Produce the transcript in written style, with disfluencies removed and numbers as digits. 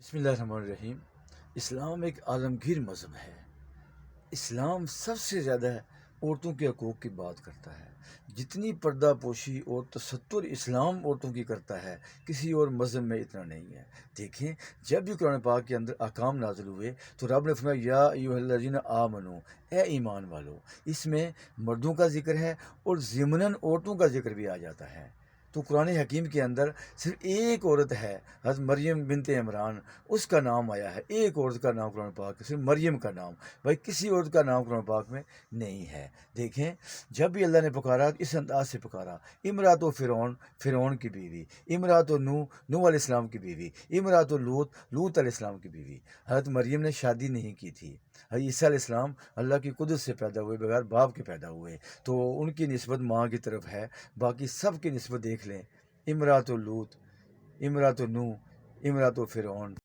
بسم اللہ الرحمن الرحیم۔ اسلام ایک عالمگیر مذہب ہے۔ اسلام سب سے زیادہ عورتوں کے حقوق کی بات کرتا ہے۔ جتنی پردہ پوشی اور تستر اسلام عورتوں کی کرتا ہے، کسی اور مذہب میں اتنا نہیں ہے۔ دیکھیں، جب بھی قرآن پاک کے اندر احکام نازل ہوئے تو رب نے فرمایا یا ایھا الذین آمنو، اے ایمان والو۔ اس میں مردوں کا ذکر ہے اور ضمناً عورتوں کا ذکر بھی آ جاتا ہے۔ تو قرآن حکیم کے اندر صرف ایک عورت ہے، حضرت مریم بنت عمران، اس کا نام آیا ہے۔ ایک عورت کا نام قرآن پاک صرف مریم کا نام، بھائی کسی عورت کا نام قرآن پاک میں نہیں ہے۔ دیکھیں، جب بھی اللہ نے پکارا اس انداز سے پکارا، امرات و فرعون، فرعون کی بیوی، امرات و نوح علیہ السلام کی بیوی، امرات و لوط علیہ السلام کی بیوی۔ حضرت مریم نے شادی نہیں کی تھی۔ حضرت عیسیٰ علیہ السلام اللہ کی قدرت سے پیدا ہوئے، بغیر باپ کے پیدا ہوئے، تو ان کی نسبت ماں کی طرف ہے۔ باقی سب کی نسبت دیکھ لیں، امرات و لوط، امرات و نوح، امرات و فرعون۔